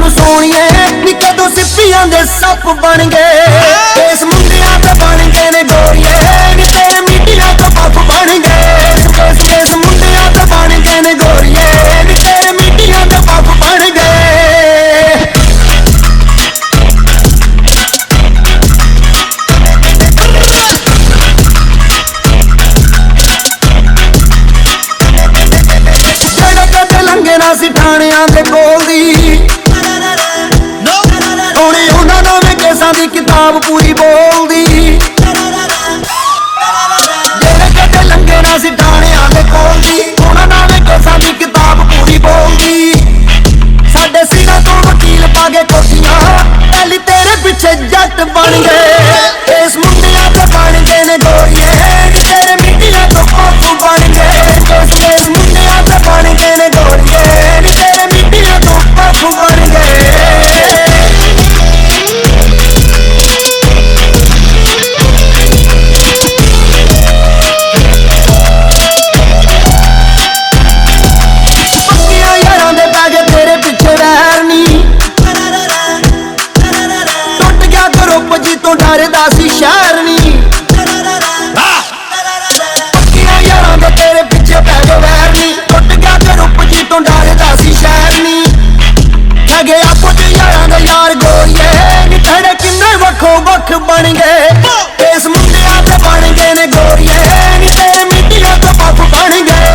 तू सोनिए नी कदों सिप्पियां दे सप बन गए। इस मुंडियां ते बन गए ने गोरिए नी तेरे मीडिया तो पप बन गए। इस मुंडियां ते बन गए ने गोरिए नी तेरे मीडिया तो पप बन गए। जेड़ा कदे लंघे ना सी ठाणियां दे कोल दी होनी उन्हां नवें केसां दी किताब पूरी बोलदी। जेड़े कदे लंघे ना सी ठाणियां दे कोल दी उन्हां नवें केसां दी किताब पूरी बोलदी। साडे सिरां तो वकील पागे कोठियां पहली तेरे पिछे जट बन गए। इस मुंडियां ते बन गए ने गोरिए तेरे मीडिया तो पप बन गए। इस मुंडियां ते बन गए ने गोरिए तेरे मीडिया तो पप बन गए। पक्कियां यारां दे पैगे तेरे पिछे वैर नी टुट गया ग्रुप जी तो डरदा सी शहर नी। पक्कियां यारां दे तेरे पिछे पैगे वैर नी टुट गया ग्रुप जी तो डरदा सी शहर नी। ठगे आपो च यारां दे यार गोरिए नी तेरे किन्ने वक्खो वक्ख बन गए। इस मुंडियां ते बन गए ने गोरिए नी तेरे मीडिया तो पप बन गए।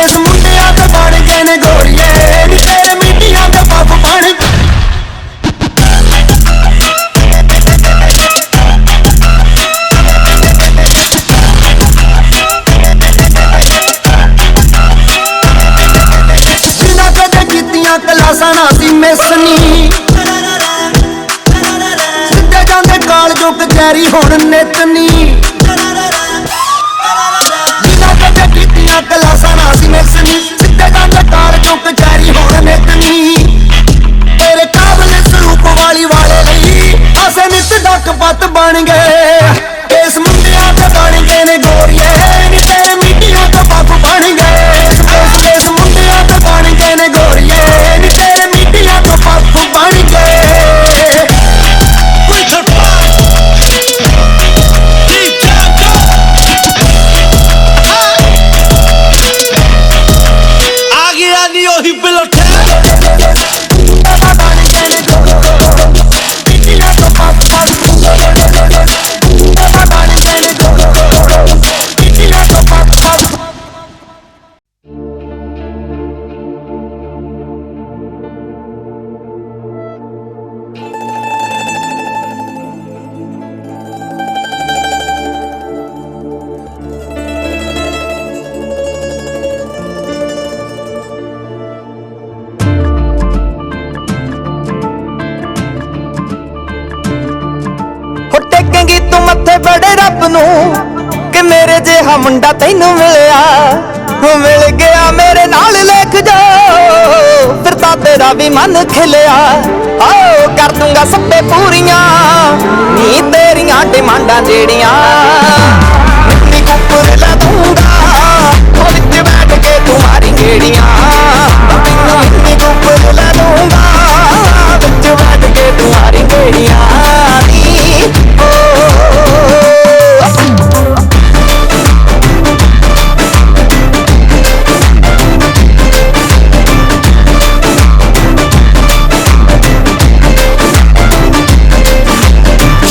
इस मुंडियां ते बन गए ने गोरिए नी तेरे मीडिया तो पप बन गए। जिन्हां कदे कीतियां क्लासां ना सी मिसनी सिद्धे जांदे कालजों कचैरी हुण नित नी। जिन्हां कदे कीतियां क्लासां ना सी मिसनी सिद्धे जांदे कालजों कचैरी हुण नित नी। तेरे काबल स्वरूप वाली वाले लई असें नित डक पत बन गए। इस मुंडियां ते बन गए ने गोरिए नी तेरे मीडिया तो पप बन गए। इस मुंडियां ते बन गए ने गोरिए नी तेरे मीडिया तो पप बन गए। आ गया नी ओही पिलठे टेकेंगी तू मत्थे बड़े रब नू कि मेरे जिहा मुंडा तैनू मिलिया। मिल गया मेरे नाल लेख जा फिर तां तेरा भी मन खिलिया। आओ कर दूंगा सब्बे पूरियां नी तेरियां डिमांडां जेड़ियां। मिट्टी कुकर ला दूंगा ओ विच बैठ के तू मारी गेड़ियां। मिट्टी कुकर ला दूंगा विच बैठ के तू मारी गेड़ियां।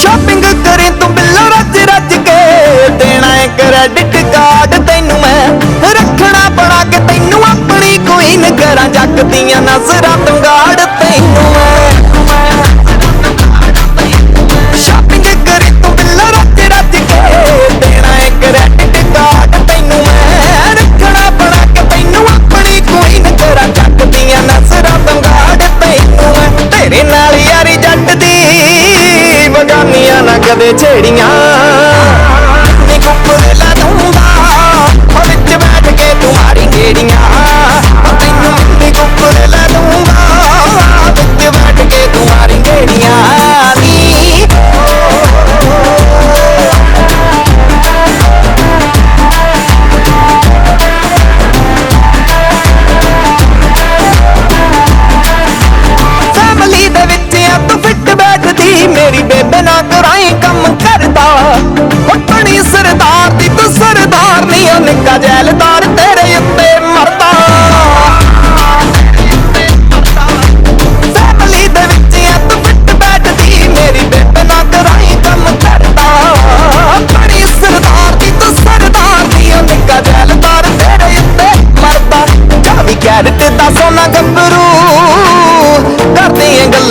शॉपिंग करे तू बिल्लो रज रज के देना है क्रेडिट कार्ड तैनू मैं रखना बना के तैनू अपनी कोई न करा जग दियां नजरां तो गाड़ तैनू मैं। शॉपिंग करे तू बिल्लो रज रज के देना है क्रेडिट कार्ड तैनू मैं रखना बना के तैनू अपनी कोई न करा जग दियां नजरां तो गाड़ तैनू मैं। तेरे नाल यारी जट दी बगानियां ना कदे छेड़ियां। नी कुकर ला दूंगा ओ विच बैठ के तू मारी गेड़ियां। तैनू नी कुकर ला दूंगा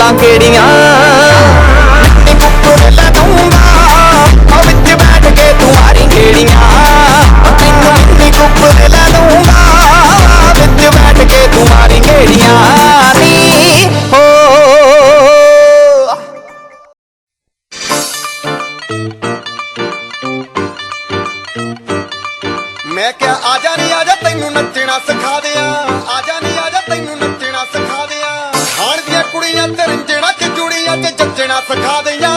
ਗੱਲਾਂ ਕਿਹੜੀਆਂ ਨੀ ਕੁੱਕਰ ਲੈ ਦੂੰਗਾ ਉਹ ਵਿੱਚ ਬੈਠ ਕੇ ਤੂੰ ਮਾਰੀ ਗੇੜੀਆਂ ਤੈਨੂੰ ਨੀ ਕੁੱਕਰ ਲੈ ਦੂੰਗਾ ਵਿੱਚ ਬੈਠ ਕੇ ਤੂੰ ਮਾਰੀ ਗੇੜੀਆਂ ਨੀ ਹੋ ਮੈਂ ਕਿਹਾ ਆਜਾ ਨੀ ਆਜਾ ਤੈਨੂੰ ਨੱਚਣਾ ਸਿਖਾ ਦਿਆਂ ਆਜਾ ਨੀ ਆਜਾ ਤੈਨੂੰ ਨੱਚਣਾ ਸਿਖਾ ਦਿਆਂ ਖਾਣ ਦੀਆਂ ਕੁੜੀਆਂ ਤੇ ਰੰਜਣਾ ਚ ਜੁੜੀਆਂ ਚ ਜੱਜਣਾ ਸਿਖਾ ਦਿਆਂ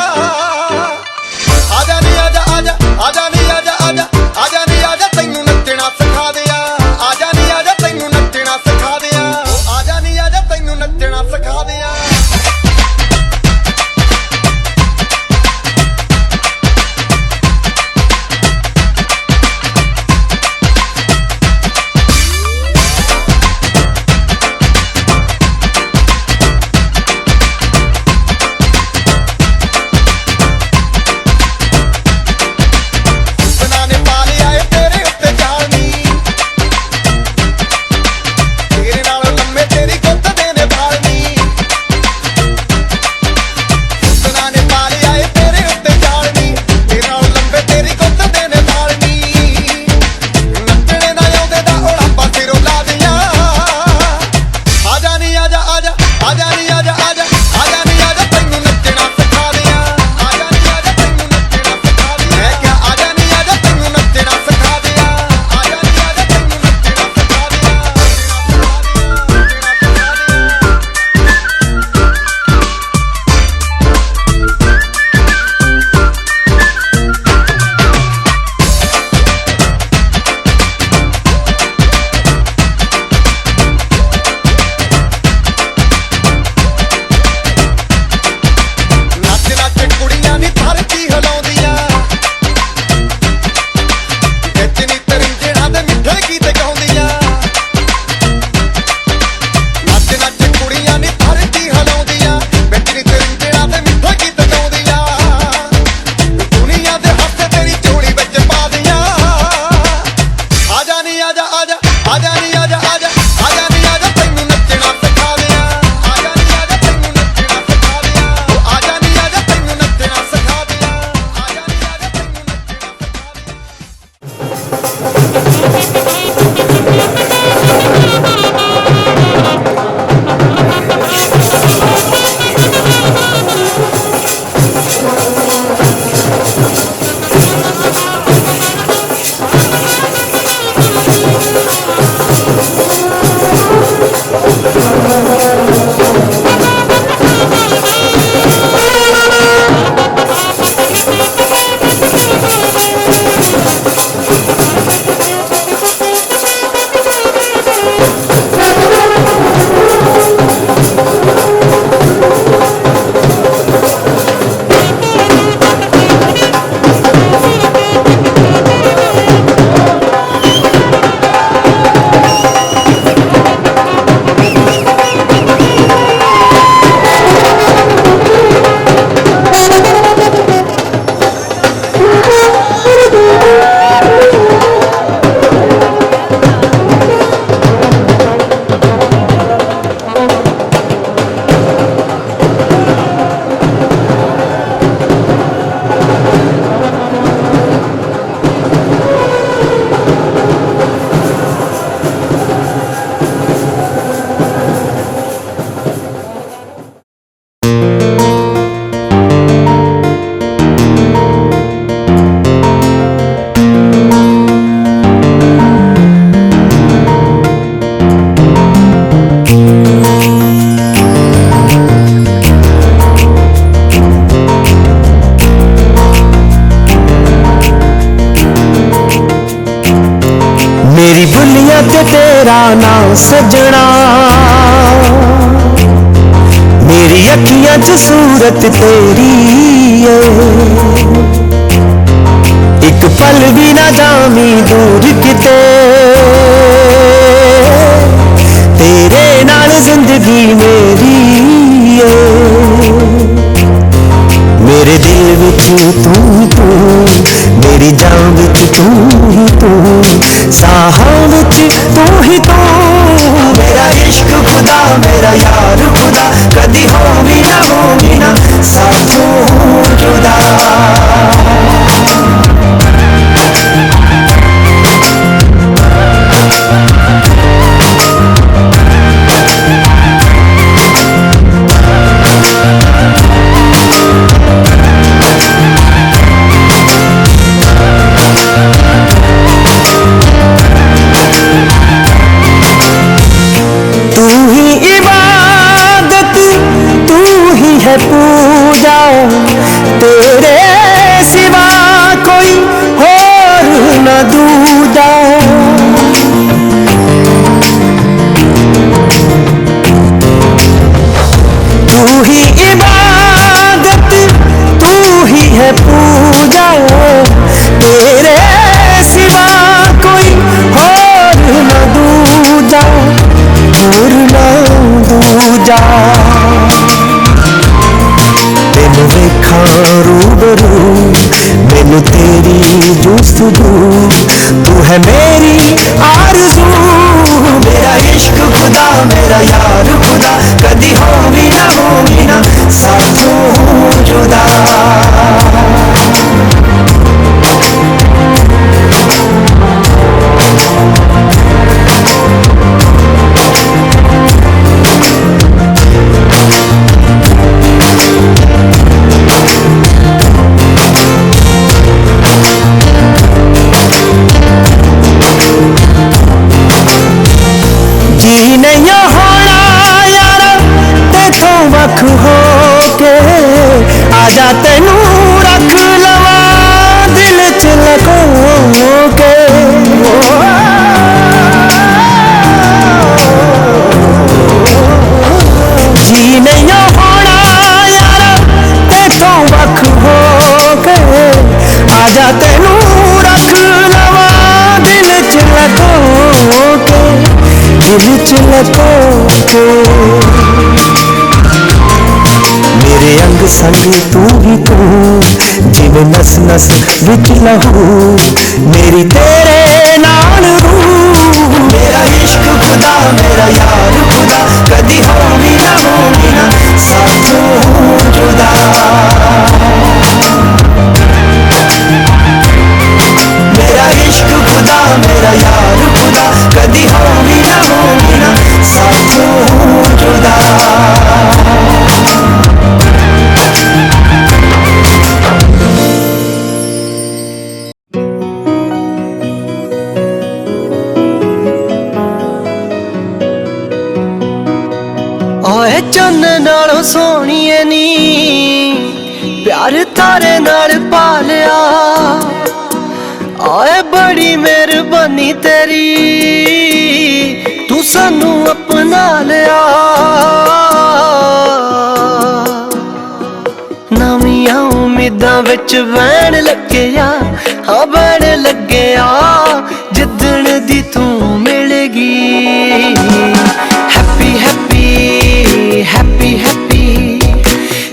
ਆਜਾ ਨੀ ਆਜਾ ਆਜਾ ਆਜਾ ਨੀ ਆਜਾ ਆਜਾ ਆਜਾ ਨੀ ਆਜਾ ਤੈਨੂੰ ਨੱਚਣਾ ਸਿਖਾ ਦਿਆਂ ਆਜਾ ਨੀ ਆਜਾ ਤੈਨੂੰ ਨੱਚਣਾ ਸਿਖਾ ਦਿਆਂ ਆਜਾ ਨੀ ਆਜਾ ਤੈਨੂੰ ਨੱਚਣਾ ਸਿਖਾ ਦਿਆਂ ਤੇ ਤੇਰਾ ਨਾਂ ਸਜਣਾ, ਮੇਰੀ ਅੱਖੀਆਂ 'ਚ ਸੂਰਤ ਤੇਰੀ ਏ। ਇੱਕ ਪਲ ਵੀ ਨਾ ਜਾਵੀਂ ਦੂਰ ਕਿਤੇ, ਤੇਰੇ ਨਾਲ ਜ਼ਿੰਦਗੀ ਮੇਰੀ ਏ। मेरे दिल विच तू ही तू, मेरी जान विच तू ही तू, साहां विच तू ही तू। मेरा इश्क खुदा मेरा यार खुदा, कदी हो भी ना है पूजा, तेरे सिवा कोई और न दूजा। तू ही इबादत, तू ही है पूजा, तेरे सिवा कोई और न दूजा, और न दूजा। तेनू वेखां रूबरू, मैनू तेरी जुस्तजू, तू है मेरी आरज़ू। मेरा इश्क खुदा, मेरा यार खुदा, कदी होगी ना साथों जुदा। जी नहीं होना यारा तेथों वख हो के, आजा तेनू रख लवा दिल च लगो के। जी नहीं होना यारा तेथों वख हो के, आजा तेनू रख लवा दिल च लगो के, दिल च लगो के। मेरे अंग संग तू ही तू, जिवें नस नस विच लहू, मेरी तेरे नाल रूह। मेरा इश्क खुदा, मेरा यार खुदा, कदी होगी ना साथों जुदा। मेरा इश्क खुदा, मेरा यार खुदा, कदी होगी ना साथों जुदा। ओए चन्न नालों सोहणीए नी, प्यार तारे नाल पा लिया। ओए बड़ी मेहरबानी तेरी, तू सानू अपना लिया। नवियां उम्मीदां विच बहन लगे आ, हाँ बहन लगे आ, जिद्दण दी तू मिलेगी। Happy happy happy happy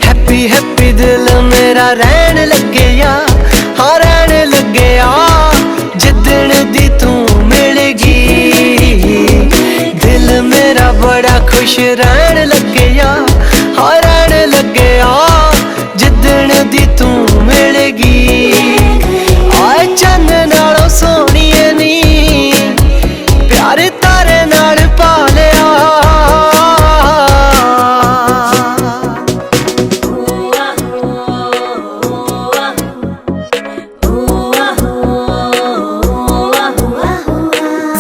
happy happy दिल मेरा रहन लगे आ, हाँ रहन लगे आ, जिद्दण दी तू मिलेगी। दिल मेरा बड़ा खुश रहन लगे आ, हाँ रहन लगे आ, जिद्दण दी तू मिलेगी। आए चन्न नालों सोहणीए नी, प्यार तारे नाल पा लिया।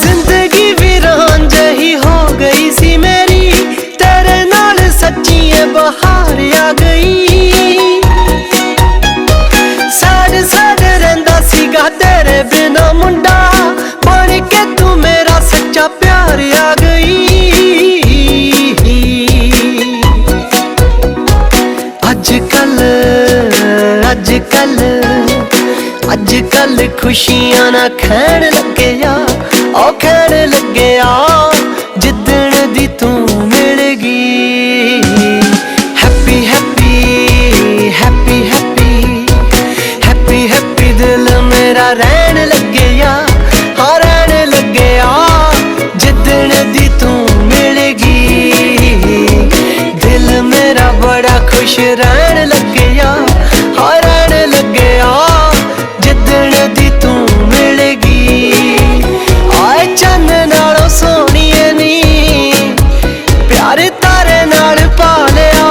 जिंदगी वीरान जही हो गई सी मेरी, तेरे नाल सच्चिए बहार आ गई। साड साड रहिंदा सीगा तेरे बिना मुंडा, बन के तू मेरा सच्चा प्यार आ गई। अजकल अजकल अजकल खुशियां ना खैण लगे आ, ओ खैण लगे आ, जिद्दण दी तू मिलेगी। Happy happy happy happy happy happy दिल मेरा रहन लगे आ, हाँ रहन लगे आ, जिद्दण दी तू मिलेगी। दिल मेरा बड़ा खुश रहन लगे आ, हाँ रहन लगे आ, जिद्दण दी तू मिलेगी। आए चन्न नालों सोहणीए नी, प्यार तारे नाल पा लिया।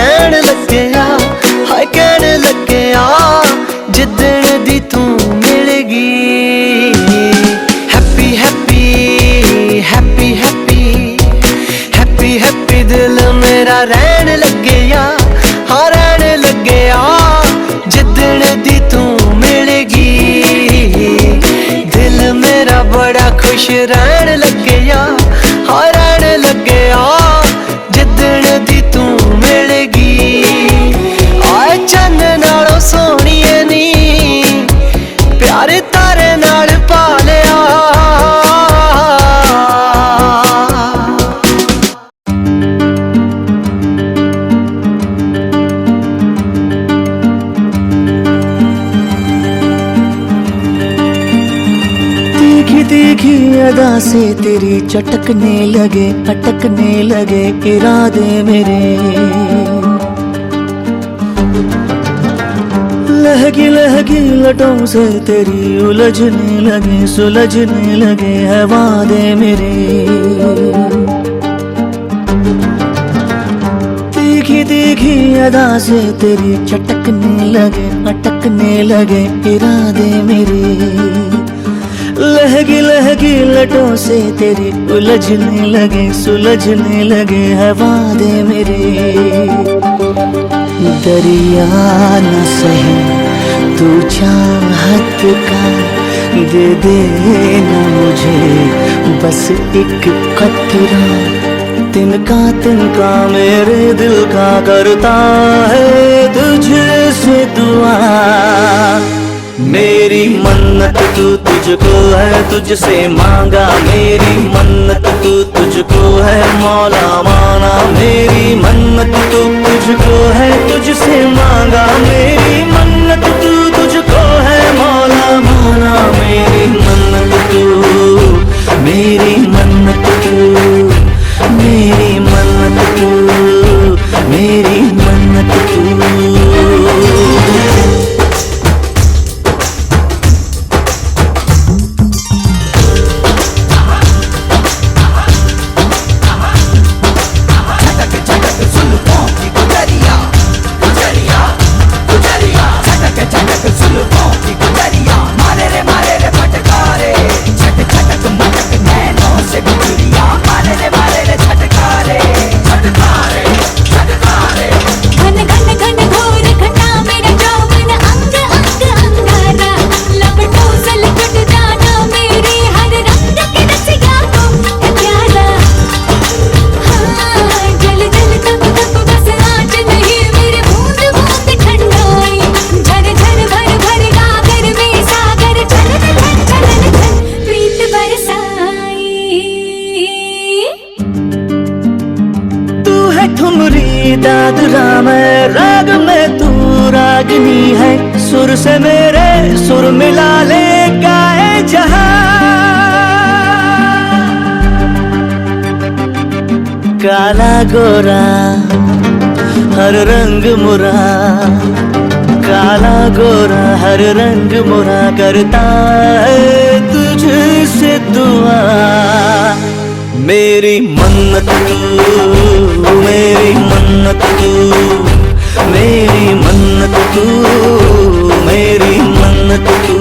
रहन लगे आ, हाय कहन लगे आ जिदण दी तू मिलेगी। Happy happy happy happy happy happy दिल मेरा रहन लगे आ, हाँ रहन लगे आ जिदण दी तू मिलेगी। दिल मेरा बड़ा खुश रहन लगे आ, हाँ रहन लगे आ जिदण दी तू मिलेगी। आए चन्न नालों सोहणिए नी प्यारे तारे नाल पा लिया। तीखी तीखी अदा से तेरी चटकने लगे, अटकने लगे इरादे मेरे। लहगी लहगी लटों से तेरी उलझने लगे, सुलझने लगे है वादे मेरे। तीखी तीखी अदा से तेरी चटकने लगे, अटकने लगे इरादे मेरे। लहगी लहगी लटों से तेरी उलझने लगे, सुलझने लगे है वादे मेरे। दरिया न सही तू चाहत का, दे देना मुझे बस एक कतरा। तिनका मेरे दिल का करता है तुझसे दुआ। मेरी मन्नत तू तुझको है, तुझसे मांगा मेरी मन्नत तू तुझको है मौला माना। मेरी मन्नत तू तुझको है, तुझसे मांगा मेरी मन्नत तू तुझको है मौला माना। मेरी मन्नत तू, मेरी मन्नत तू, मेरी मन्नत तू, मेरी मन्नत तू। दादरा मैं राग में तू रागनी है, सुर से मेरे सुर मिला ले गाए जहां। काला गोरा हर रंग मुरा, काला गोरा हर रंग मुरा करता है तुझसे दुआ। मेरी मन्नत तू, मेरी मन्नत तू, मेरी मन्नत तू, मेरी मन्नत तू।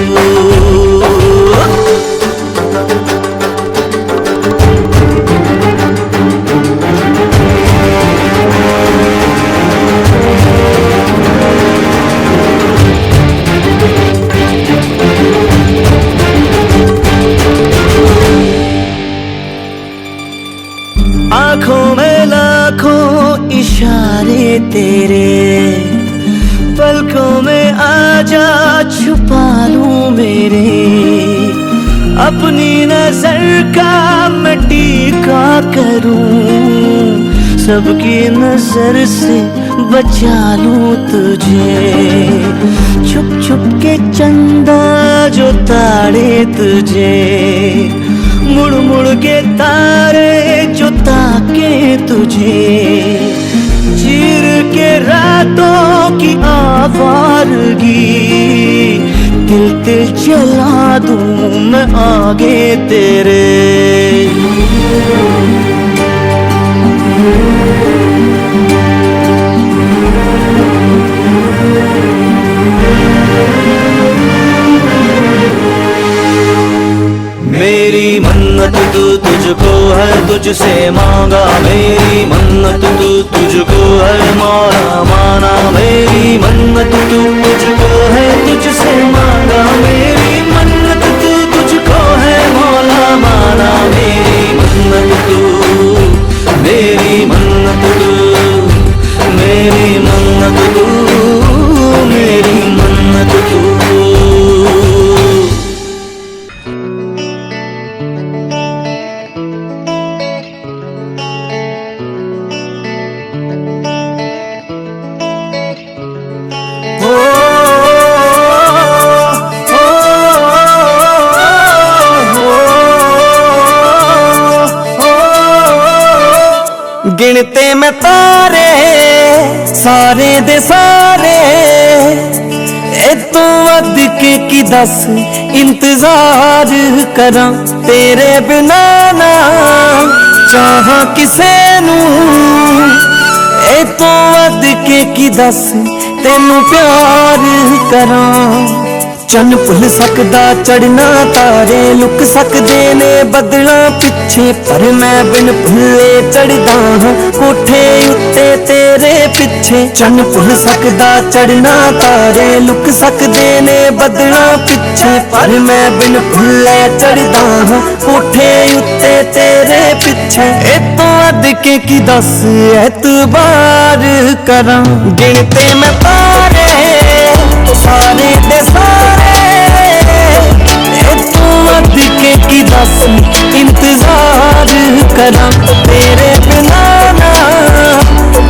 आँखों में लाखों इशारे तेरे, पलकों में आजा छुपा लूं मेरे। अपनी नजर का मैं टीका करूं, सबकी नजर से बचा लूं तुझे। छुप छुप के चंदा जो ताड़े तुझे, मुड़ मुड़ के तारे जो ताके तुझे। चीर के रातों की आवारगी, दिल दिल जला दूं मैं आगे तेरे। तुझसे मांगा मेरी मन्नत तू तुझको है मौला माना मेरी मन्नत तू तुझको है तुझसे मांगा मेरी मन्नत तू तुझको है मौला माना मेरी मन्नत तू मेरी मन्नत तू मेरी मन्नत तू मेरी मन्नत तू। गिनते मैं तारे सारे दे सारे इतों वध के की दस इंतजार करा तेरे बिना ना चाह किसे नू इतों वध के की दस तेनू प्यार करा। चन भुल सकदा चढ़ना तारे लुक सकदे ने बदला पिछे पर मैं बिन भुले चढ़दा हां कोठे उत्ते तेरे पिछे। चन भुल सकदा चढ़ना तारे लुक सकदे ने बदला पिछे पर मैं बिन भुले चढ़दा हां कोठे उत्ते तेरे पिछे। इतों अद के की दस एतबार करा गिनते मैं तारे सारे दे सारे की दस इंतजार करा तेरे बिना ना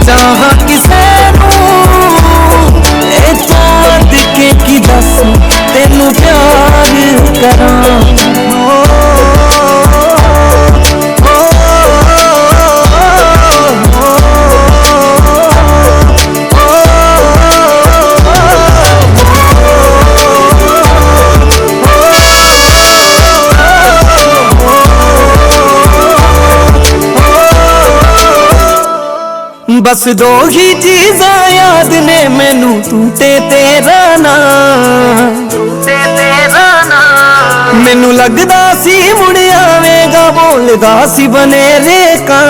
चाह किसे दिखे की दस तेनू प्यार करा। बस दो ही चीज़ां याद ने मैनू तू ते तेरा नाम मैनू लगदा सी मुड़ आवेगा बोलदा सी बनेरे कां।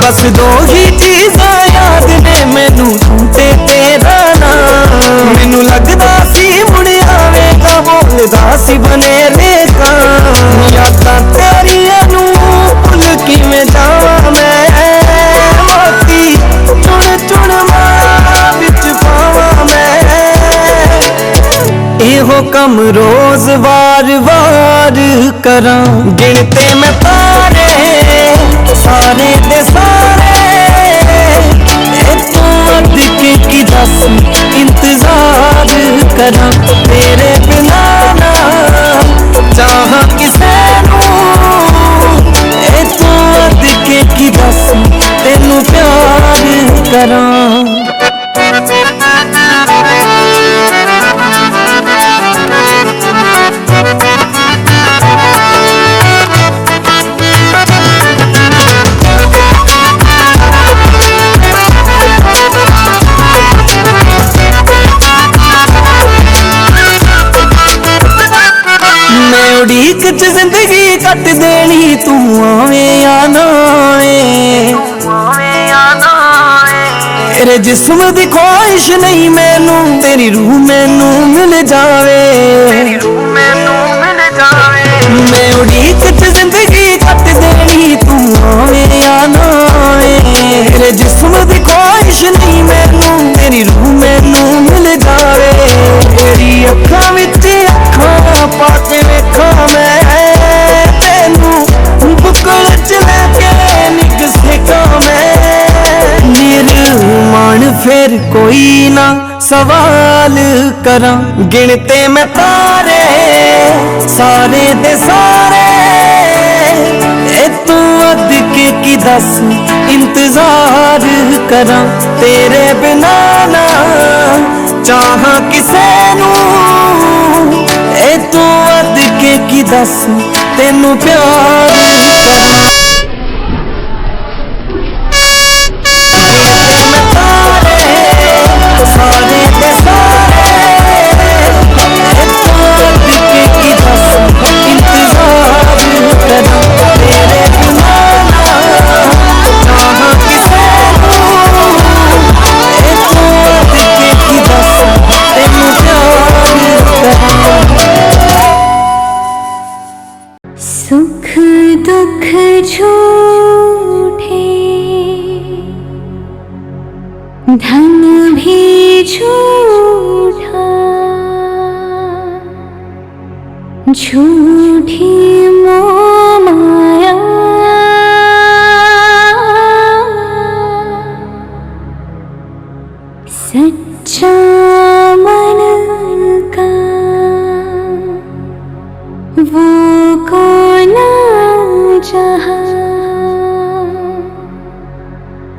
बस दो ही चीज़ां याद ने मैनू तू ते तेरा नाम मैनू लगदा सी मुड़ आवेगा बोलदा सी बनेरे कां। यादां तेरियां नू भुल किवें जावां मैं मोती चुन चुन मां विच पावां मैं इहो कम रोज वार वार करा गिनते मैं तारे सारे दे सारे इतों अद के की दस इंतजार करा तेरे बिना ना चाह किसे नू इतों अद के की दस तेनू प्यार करा। उड़ीक च जिंदगी कट देनी तू आवे या ना आए तेरे जिस्म दी ख्वाहिश नहीं मैनू तेरी रूह मैनू मिल जावे। मैं उड़ीक च जिंदगी कट देनी तू आवे या ना आए तेरे जिस्म दी ख्वाहिश नहीं मैनू तेरी रूह मैनू मिल जावे। तेरी अखां विच अखां पाके वेखा मैं तेनू बुकल च लेके निग सेका मैं निर्माण फिर कोई ना सवाल करा गिनते मैं तारे सारे दे सारे इतों अद के की दस इंतजार करा तेरे बिना ना चाह किसे नू इतों अद के की दस तेनू प्यार करा। इंतजार धन भी झूठा, झूठी मोह माया, सच्चा मन का वो कौन जहाँ,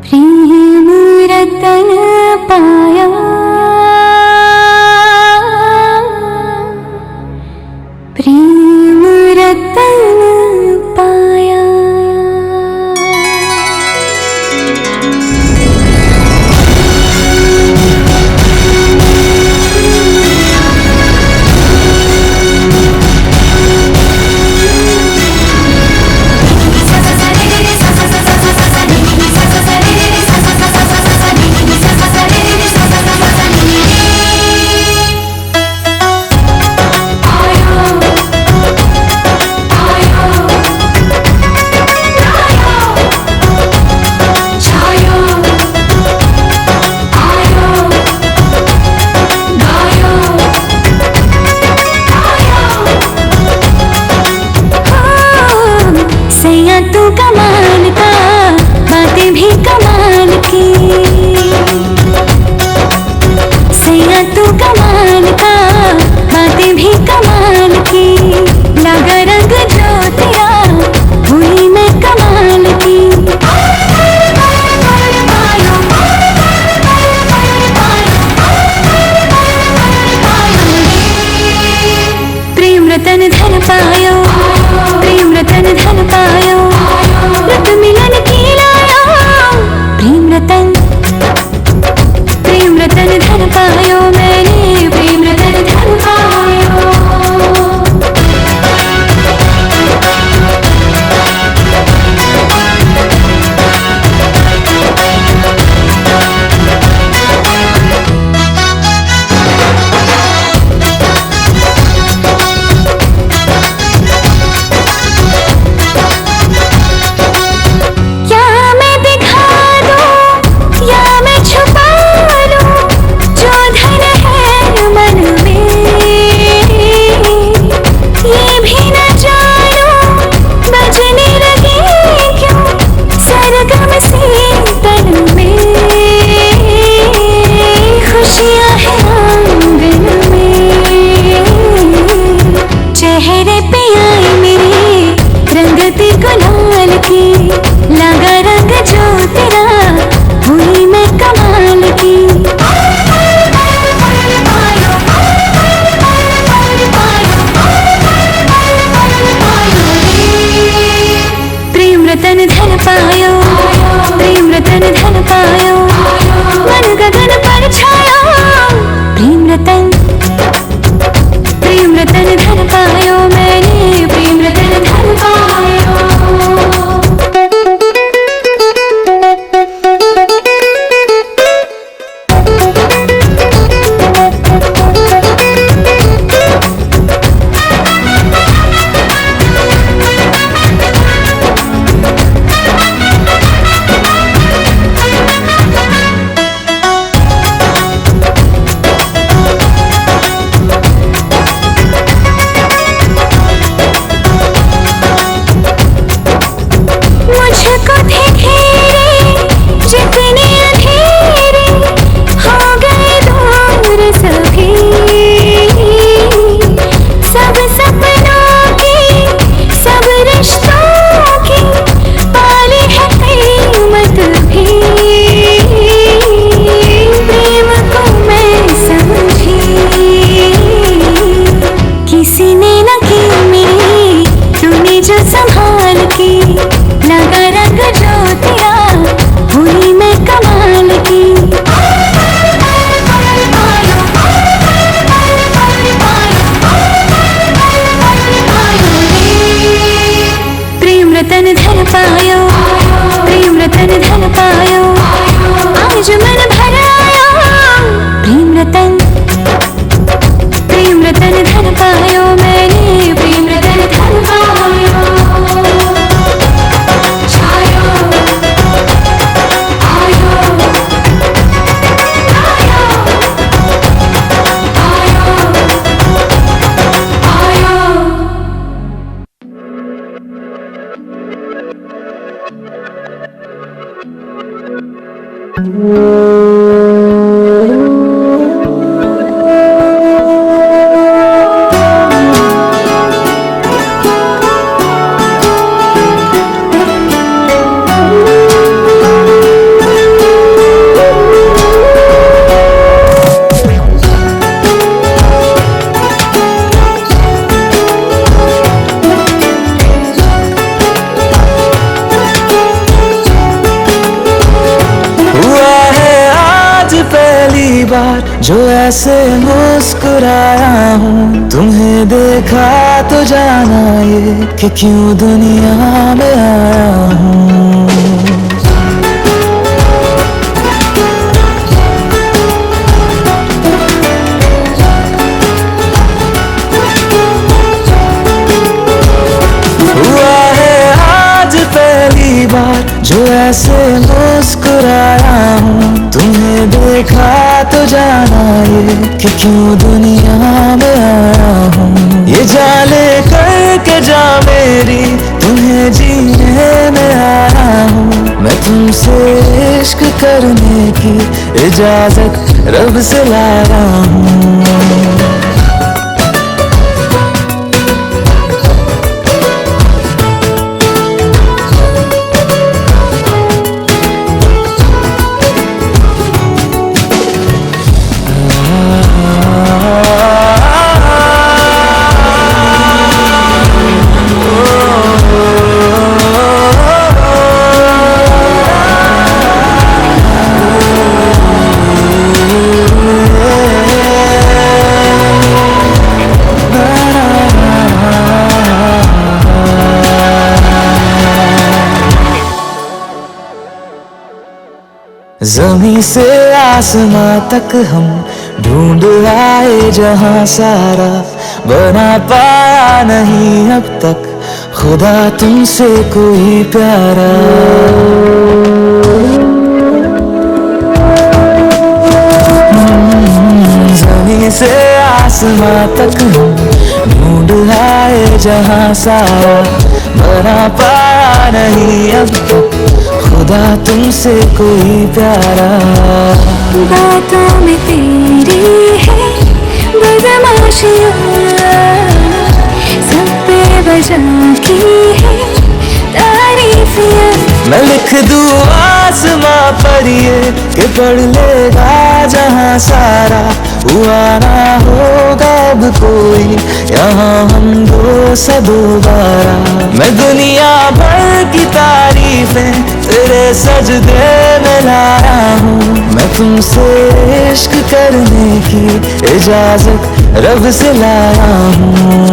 प्रेम रतन पाया, प्रेम रतन पाया। सैया तू कमाल का, बातें भी कमाल की, सैया तू कमाल का, बातें भी कमाल की, लगा रंग जो तेरा हुई मैं कमाल की। प्रेम रतन धन पायो, प्रेम रतन धन पायो, रत मिलन की लाया, प्रेम रतन, प्रेम रतन धन पायो मैंने, प्रेम रतन धन पायो। या मैं दिखा दूं या मैं छुपा लूं, जो धन पहली बार जो ऐसे मुस्कुराया हूँ, तुम्हें देखा तो जाना ये कि क्यों दुनिया में आया हूँ। हुआ है आज पहली बार जो ऐसे मुस्कुराया हूँ, तुम्हें देखा तो जाना ये कि क्यों दुनिया में आया हूँ। ये जाले करके जा मेरी तुम्हें जीने में आया हूँ। मैं तुमसे इश्क करने की इजाजत रब से लाया हूँ। ज़मीं से आसमां तक हम ढूंढ आए जहां सारा, बना पाया नहीं अब तक खुदा तुमसे कोई प्यारा। ज़मीं से आसमां तक हम ढूंढ आए जहां सारा, बना पाया नहीं अब तक खुदा तुमसे कोई प्यारा। बातों में तेरी है बदमाशियाँ, सब पे वजह की है तारीफियाँ। मैं लिख दूँ आसमां पर ये कि पढ़ लेगा जहां सारा, हुआ ना होगा अब कोई यहाँ हम दो सा दोबारा। मैं दुनिया भर की तारीफें तेरे सजदे में लाया हूँ। मैं तुमसे इश्क करने की इजाजत रब से लाया हूँ।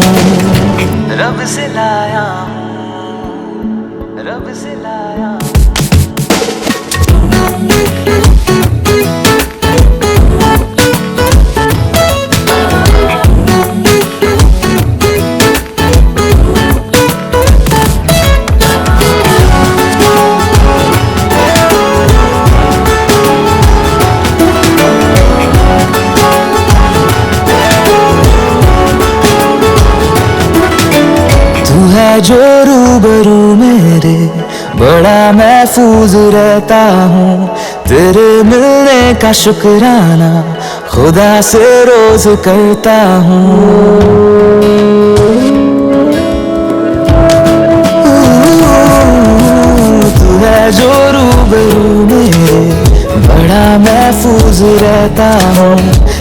रब से लाया हूँ, रब से लाया हूँ। है जो रूबरू मेरे, बड़ा महफूज रहता हूँ। तेरे मिलने का शुक्राना खुदा से रोज करता हूँ। तू है जो रूबरू मेरे, बड़ा महफूज रहता हूँ।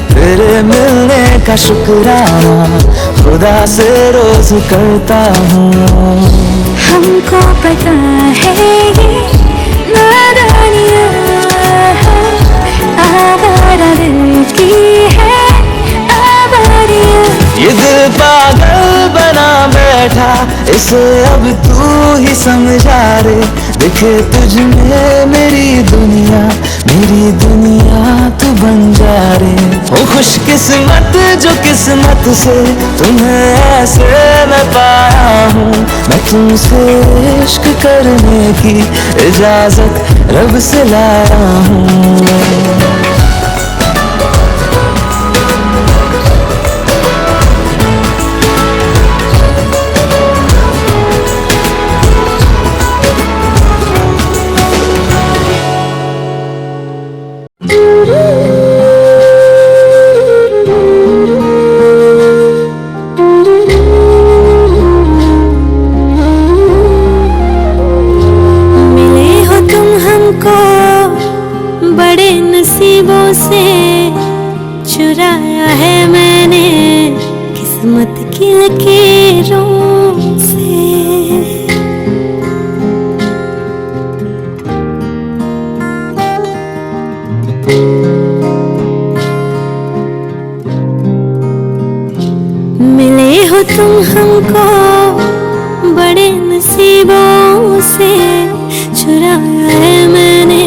तेरे मिलने का शुक्राना खुदा से रोज करता हूँ। हमको पता है ये नादानियाँ आवारा दिल की है आवारियाँ। ये दिल पागल बना बैठा, इसे अब तू ही समझा रे। दिखे तुझ में मेरी दुनिया तू बन जा रे। ओ खुशकिस्मत जो किस्मत से तुम्हें ऐसे मैं पाया हूँ। मैं तुमसे इश्क करने की इजाजत रब से लाया हूँ। नसीबों से चुराया है मैंने किस्मत की लकीरों से। मिले हो तुम हमको बड़े नसीबों से चुराया है मैंने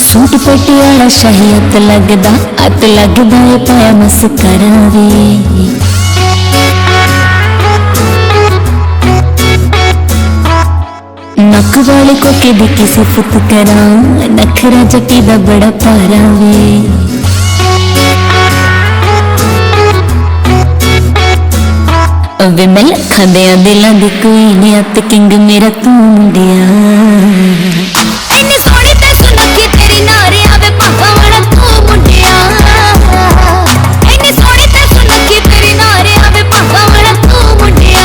सूट पटियाला शाही अत लगदा ए पाया मस्करा वे नक वाले को के दी किसी फुत करा नखरा जटी दा बड़ा पारा वे वे मैं लखां दे दिलां दी कोई नहीं अत किंग मेरा तू मुंडिया इन्नी सोहनी ते सुनखी तेरी नारे आवे पापा वाला तू मुंडिया इन्नी सोहनी ते सुनखी तेरी नारे आवे पापा वाला तू मुंडिया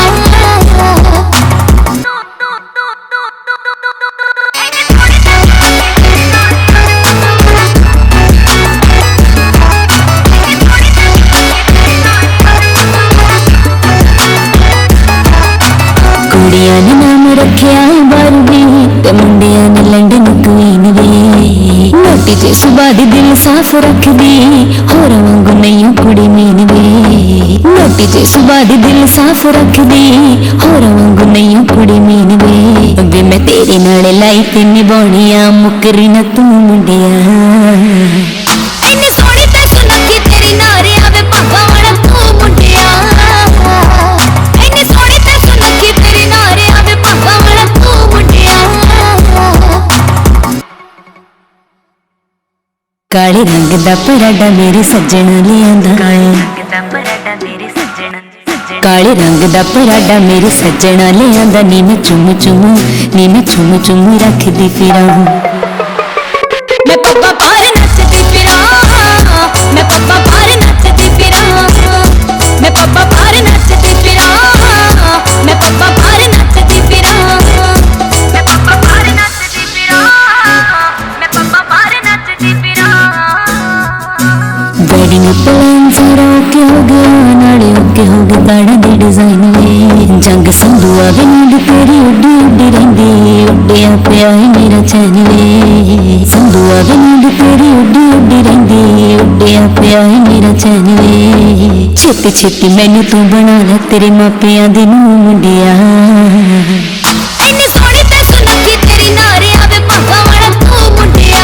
कुड़िया ने नाम रखिया बारबी ते मुंडिया ने लंडन क्वीन वे नोटी जे सुबह दी दिल साफ रख दी होर वांगू नहीं कुड़ी मीन वे नोटी जे सुबह दी दिल साफ रख दी होर वांगू नहीं कुड़ी मीन वे मैं तेरे नाल लाई ते निभाउणिया मुकरी ना तू मुंडिया इन्नी सोहनी ते सुनखी तेरी नारे आवे पापा वाला तू मुंडिया इन्नी सोहनी ते सुनखी तेरी नारे आवे पापा वाला तू मुंडिया काले रंग दा पराडा मेरे सज्जण लियांदा काले रंग दा पराडा मेरे सज्जण लियांदा नी मैं चुम चुम रखदी फिरां मैं पप्पा पार नचदी फिरां मैं पप्पा पार नचदी फिरां मैं पप्पा पार नचदी फिरां मैं पप्पा पार नचदी फिरां मैं पप्पा पार नचदी फिरां मैं पप्पा पार नचदी फिरां गड़ी में प्लान सारा ओके हो गया नाले ओके हो गया दाड़ा दे डिजाइन में जंग संधुआ वे नींद तेरी उड्डी उड्डी रहिंदी उड्डिया पिया है मेरा चैन वे संधुआ वे नींद तेरी उड्डी उड्डी रहिंदी उड्डिया पिया है मेरा चैन वे छेती छेती मैनू तू बना लै तेरे मापियां दी नूं मुंडिया इन्नी सोहनी ते सुनखी तेरी नारे आवे पापा वाला तू मुंडिया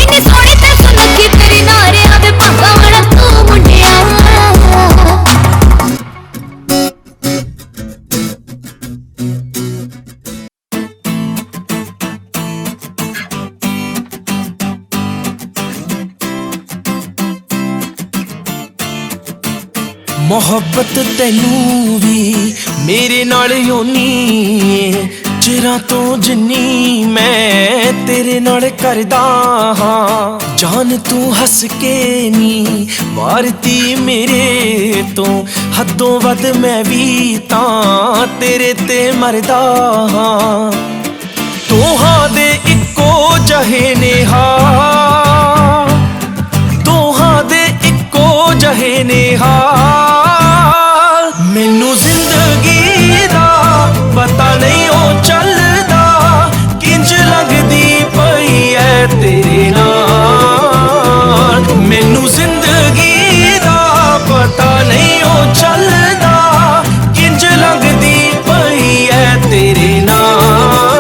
इन्नी सोहनी ते सुनखी तेरी नारे आवे पापा वाला तू मुंडिया मोहब्बत तैनू भी मेरे नाल होनी चिरां तो जिन्नी मैं तेरे नाल करदा हां जान तू हस के नी वारती मेरे तो हदों वध मैं भी तां तेरे ते मरदा हां दोहां दे इक्को जहे नेहा दोहां दे इक्को जहे नेहा मैनू जिंदगी दा पता नहीं ओ चलदा किंज लगदी पई ऐ तेरे नाल मैनू जिंदगी दा पता नहीं ओ चलदा किंज लगदी पई ऐ तेरे नाल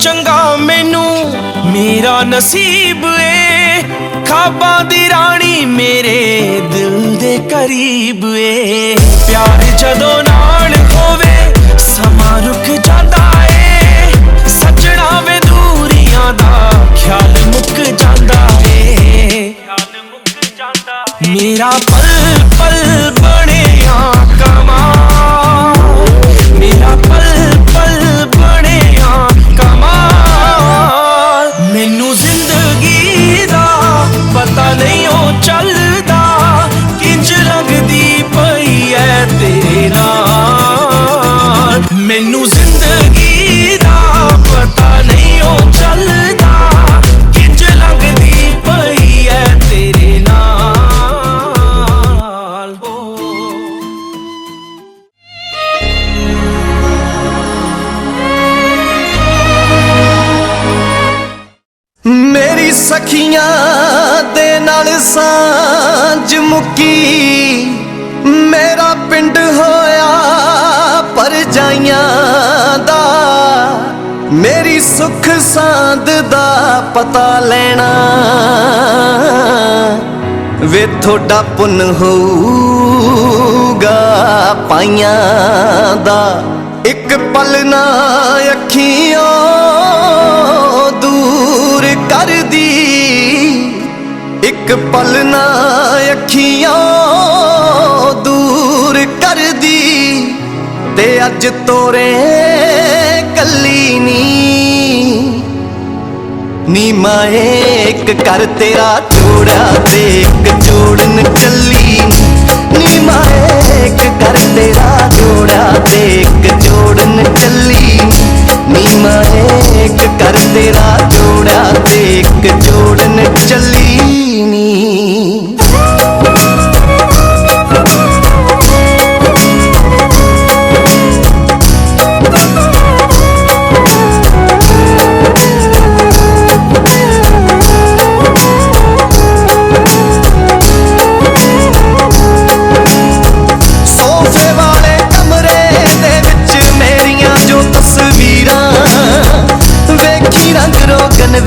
चंगा मैनू मेरा नसीब ए खाबा दी रानी मेरे दिल दे करीब ए प्यार जदों नाल होवे समा रुक जांदा ए सजना वे दूरियां दा ख्याल मुक जांदा ए मेरा पल पल बणिया कमा मेरा पल पल बणिया मैनू जिंदगी दा पता नहीं ओ चलदा किंज लगदी पई ऐ तेरे नाल मैनू जिंदगी सखियां दे नाल सांझ मुक्की मेरा पिंड होया परजाइयां दा मेरी सुख सांद दा पता लेना वे थोड़ा पुन होगा पाइयां दा एक पल ना अखियों दूर कर दी एक पल ना अखियों दूर कर दी ते अज तोरे कली नी माए एक कर तेरा जोड़ा ते एक जोड़न चली नी माए एक कर तेरा जोड़ा ते एक जोड़न चली नी माए एक कर तेरा जोड़ा ते एक जोड़न चली नी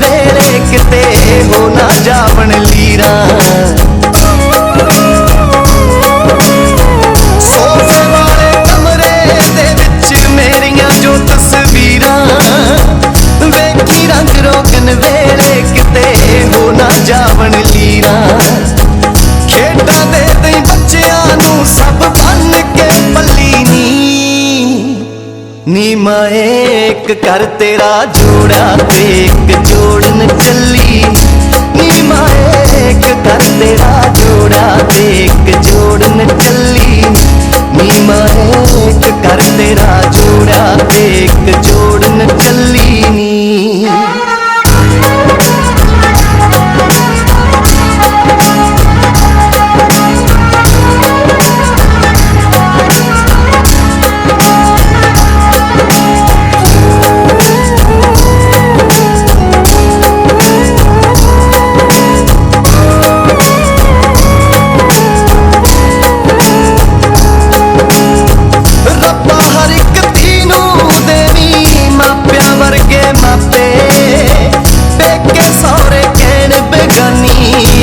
वेले किते हो ना जावन लीरा सोफे वाले कमरे दे विच मेरियां जो तस्वीरां वेखी रंग रोगन वेले किते हो ना जावन लीरा खेडां दे दई बच्चियां नू सब बन के पल्ली नी माए एक कर तेरा जोड़ा ते एक जोड़न चली नी माए एक कर तेरा जोड़ा ते एक जोड़न चली नी माए एक कर तेरा जोड़ा ते एक जोड़न चली नी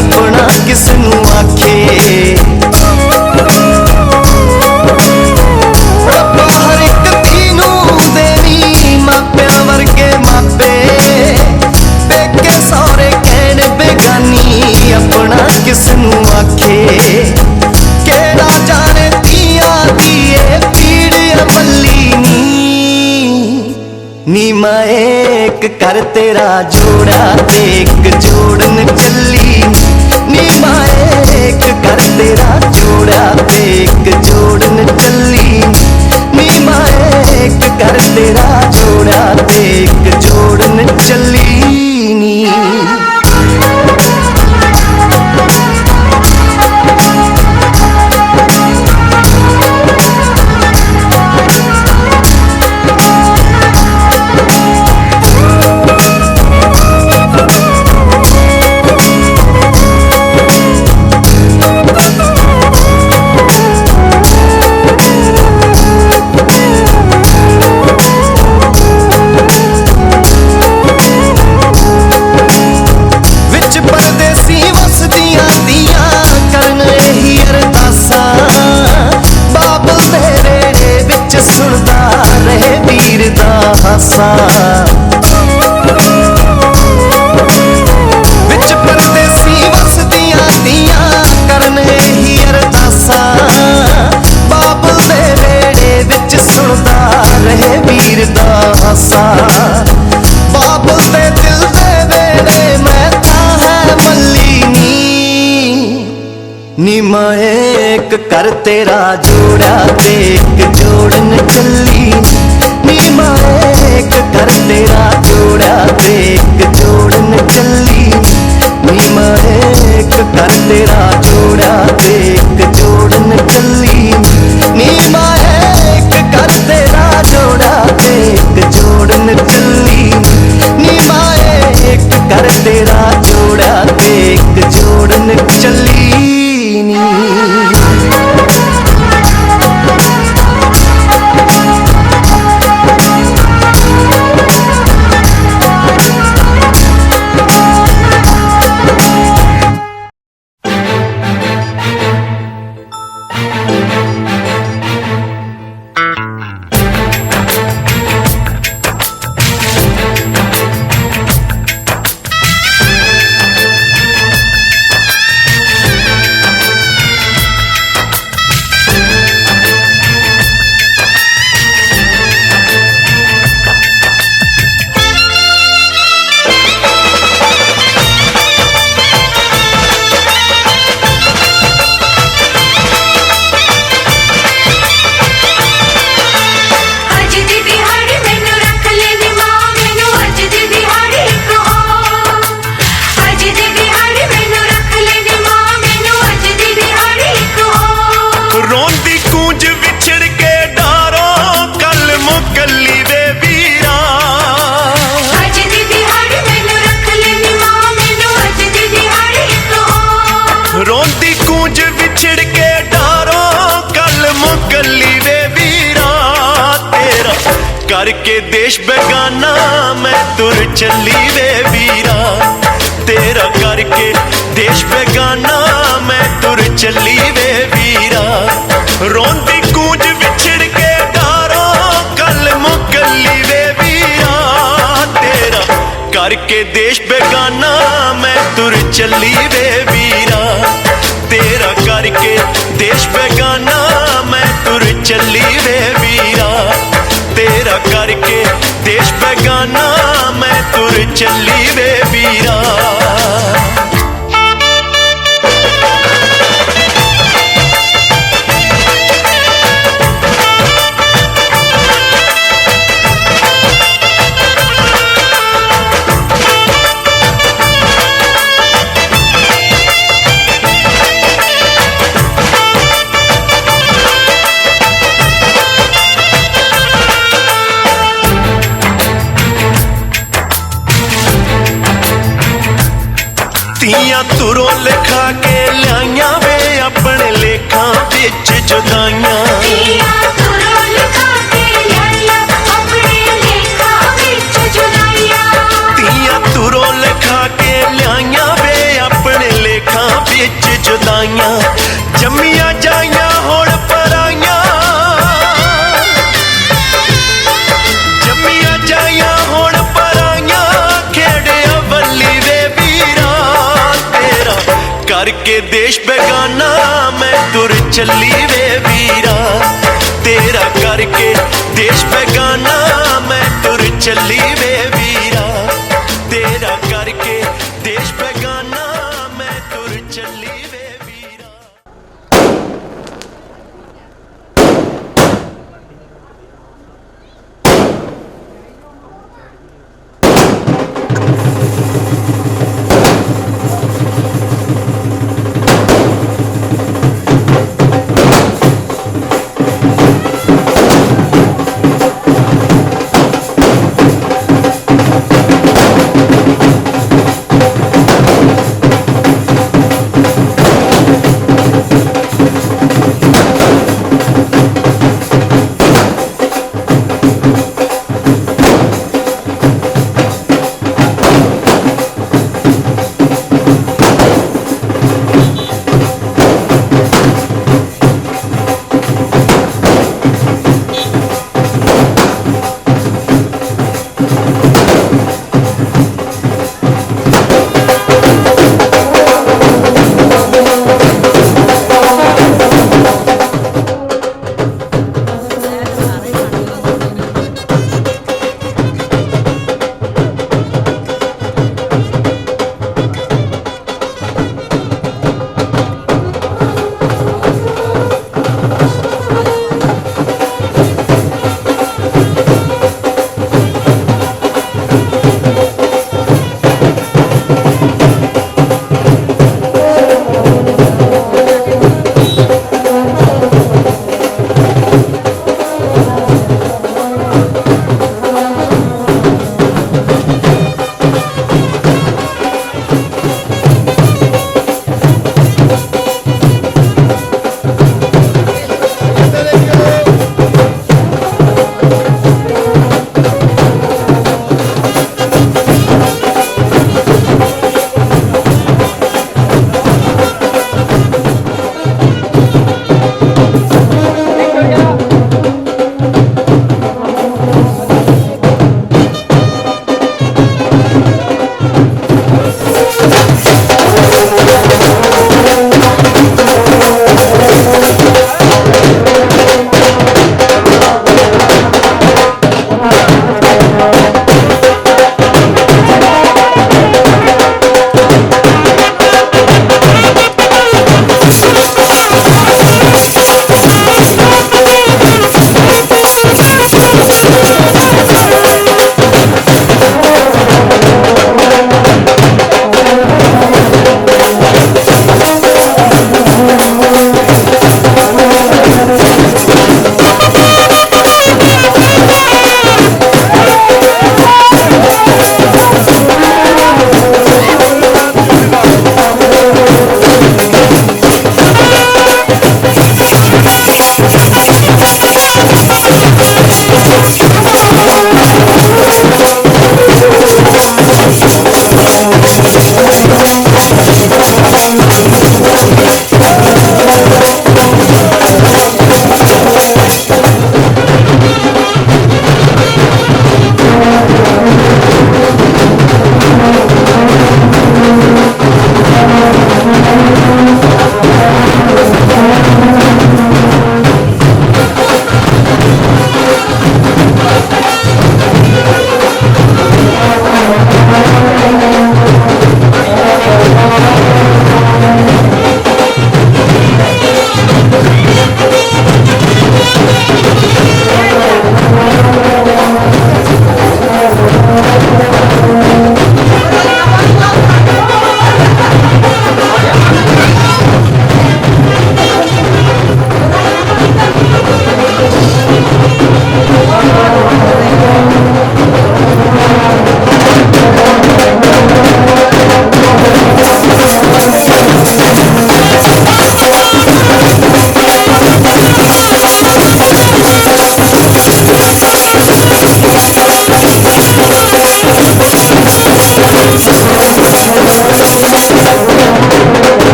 अपना किसनू आखे रब्बा हर एक तीनू देनी मापिया वर्गे मापे बेके सौरे कहन बेगानी अपना किसनू आखे केड़ा जाने दिया दिए पीड़ अमली नी माए एक कर तेरा जोड़ा ते एक जोड़न चली नी माए एक कर तेरा जोड़ा ते एक जोड़न चली नी माए एक कर तेरा जोड़ा ते एक जोड़न चली नी विच परदेसी वसदियां दियां करन ही अरदासा बाबल दे वेड़े विच सुनदा रहे वीर दा हासा बाबल दे दिल दे वेड़े मैं तां है मल्ली नी माए एक कर तेरा जोड़ा ते एक जोड़न चली नी माए एक कर तेरा जोड़ा ते एक जोड़न चली नी माए एक कर तेरा जोड़ा ते एक जोड़न चली नी माए एक कर तेरा जोड़ा ते एक जोड़न चली नी माए एक कर तेरा जोड़ा देश बेगाना मैं तुर चली वे वीरा, तेरा करके देश बेगाना मैं तुर चली वे वीरा। रोंदी गूंज विछड़ के डारों कल मुकली वे वीरा, तेरा करके देश बेगाना मैं तुर चली वे वीरा, तेरा करके देश बेगाना मैं तुर चली वे वीरा, तेरा करके देश बेगाना मैं तुर चली वे वीरा। तियां तुरों लिखा के लियाइया वे अपने लेखा बिच जुदाइयां, तियां तुरों लिखा के लियाइया अपने लेखा बिच जुदाइयां, तियां तुरों लिखा के लियाइया वे अपने लेखा बिच जुदाइयां। जम्मियां जाइयां हुण पराइयां, जम्मियां जाइयां हुण पराइयां, खेड़िया वल्ली वे वीरा, तेरा करके देश बेगाना मैं तुर चली वे वीरा, तेरा करके देश बेगाना मैं तुर चली वे वीरा, तेरा करके देश बेगाना मैं तुर चली वे वीरा।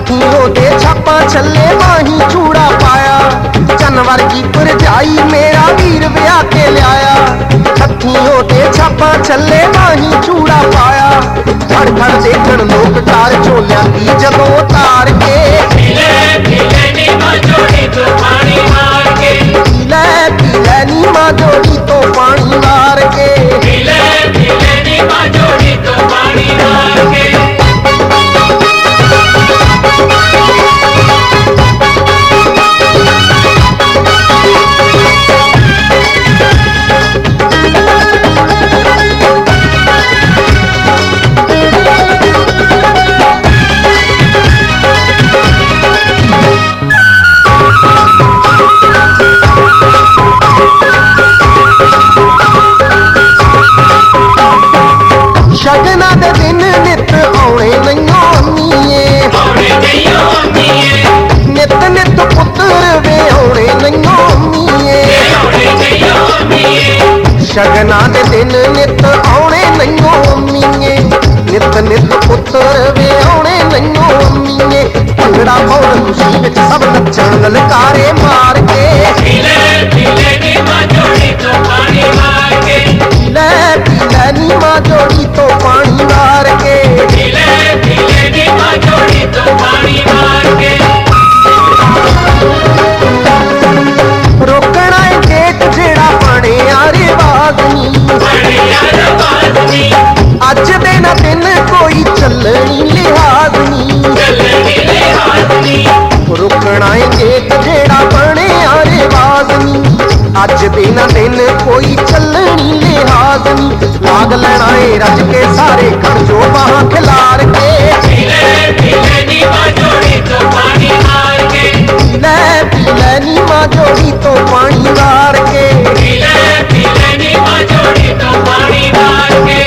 हत्थियों दे छापा छल्ले माही चूड़ा पाया जानवर की भरजाई मेरा वीर ब्याह के लिया हत्थियों दे छापा छल्ले माही चूड़ा पाया खड़ खड़ देखण लोक कार झोलिया की जदों तार के पीले पीले नी मां जोड़ी तो पानी मार के पीले पीले नी मां जोड़ी तो पानी मार के पीले पीले नी मां जोड़ी तो पानी मार के शगना दे दिन नित आने नैयो अम्मीए नित नित पुत्र वे आने नैयो अम्मीए शगना दे दिन नित आने नैयो अम्मीए नित नित पुत्र वे आने नैयो अम्मीए भंगड़ा पाउण खुशी विच सब नच्चण ललकारे मार के पीले पीले नी मां जोड़ी तो पानी मार के पीले पीले नी मां जोड़ी तो पानी मार के पीले पीले नी मां जोड़ी तो पानी मार के रोकना है गेट जेड़ा पाने आरे वागनी अज दे ना दिन कोई चलनी लिहाजनी रुकना है गेट जेड़ा पाने आरे वागनी अज दे ना दिन कोई चलनी लिहाजनी लाग लेना है रज के सारे खड़ जो बाहां खिलार के पीले पीले नी मां जोड़ी तो पानी मार के पीले पीले नी मां जोड़ी तो पानी मार के पीले पीले नी मां जोड़ी तो पानी मार के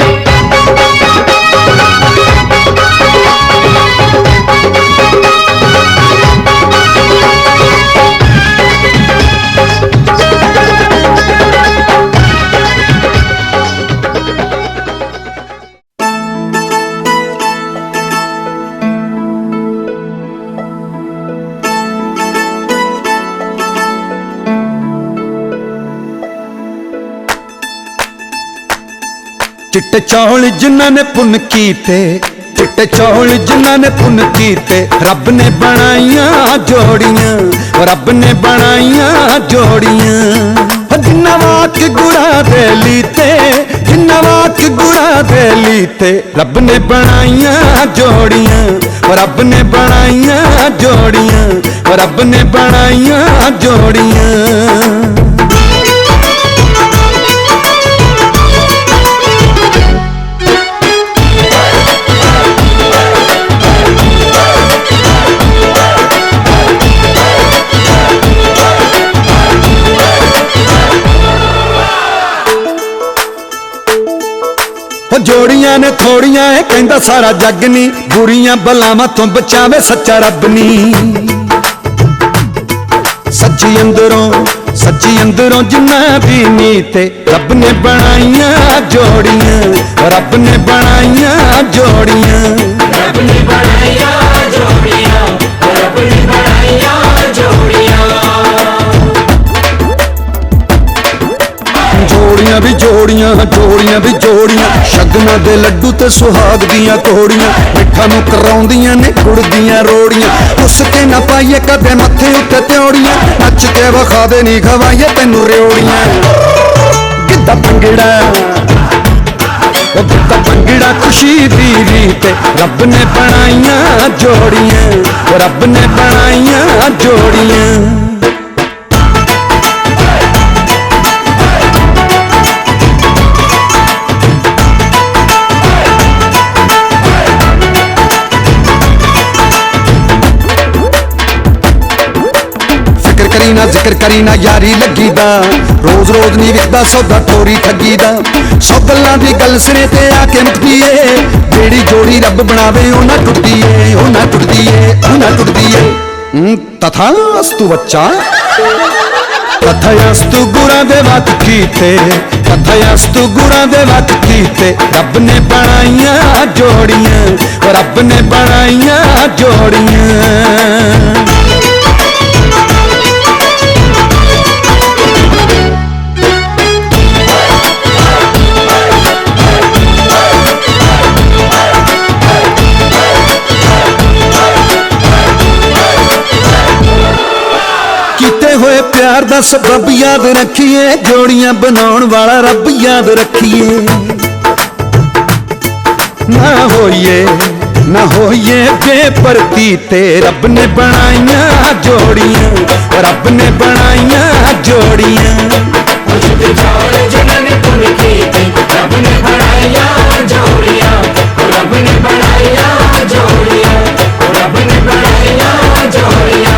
चिट्टे चौल जिन्हां ने पुन कीते चिट्टे चौल जिन्हां ने पुन कीते रब ने बनाइयां जोड़ियां रब ने बनाइयां जोड़ियां जिन्ना वाक गुड़ा दे लीते जिन्ना वाक गुड़ा दे लीते रब ने बनाइयां जोड़ियां रब ने बनाइयां जोड़ियां रब ने बनाइयां जोड़ियां जोड़ियां ने थोड़ियां है कहंदा सारा जग नी बुरियां बलावां तो बचावे सच्चा रब नी सच्ची अंदरों जिन्ना भी नीते रब ने बनाइयां जोड़ियां रब ने बनाइयां जोड़ियां रब ने बनाइयां जोड़ियां रब ने बनाइयां जोड़ियां जोड़ियां भी जोड़ियां शगना दे लड्डू ते सुहाग दियां कोड़ियां मिठा नूं कराउंदियां ने गुड़ दियां रोड़ियां उसके ना पाइए कदे मत्थे उत्ते त्योड़ियां नच के वखा दे नी खवाइए तैनूं रेवड़ियां गिद्धा भंगड़ा खुशी दी रीत रब ने बनाइयां जोड़ियां रब ने बनाइयां जोड़ियां जिक्र करी ना यारी लगी दा रोज रोज नहीं विकदा सौदा ठोरी ठगी दा सौ गल्लां दी गल सिरे ते आके मुकदी ए जेड़ी जोड़ी रब बनावे ओ ना टुटदी ए तथास्तु बच्चा तथास्तु गुणा दे वत कीते तथास्तु गुणा दे वत कीते रब ने बनाइयां जोड़ियां रब ने बनाइयां ਜੋੜੀਆਂ। ਕੀਤੇ ਹੋਏ ਪਿਆਰ ਦਾ ਸਬੱਬ ਯਾਦ ਰੱਖੀਏ, ਜੋੜੀਆਂ ਬਣਾਉਣ ਵਾਲਾ ਰੱਬ ਯਾਦ ਰੱਖੀਏ। ਨਾ ਹੋਈਏ ਬੇਪਰਤੀ ਤੇ ਰੱਬ ਨੇ ਬਣਾਈਆਂ ਜੋੜੀਆਂ, ਰੱਬ ਨੇ ਬਣਾਈਆਂ ਜੋੜੀਆਂ। ਜਿਨ੍ਹਾਂ ਨੇ ਪੁੰਨ ਕੀਤੇ ਰੱਬ ਨੇ ਬਣਾਈਆਂ ਜੋੜੀਆਂ, ਰੱਬ ਨੇ ਬਣਾਈਆਂ ਜੋੜੀਆਂ, ਰੱਬ ਨੇ ਬਣਾਈਆਂ ਜੋੜੀਆਂ।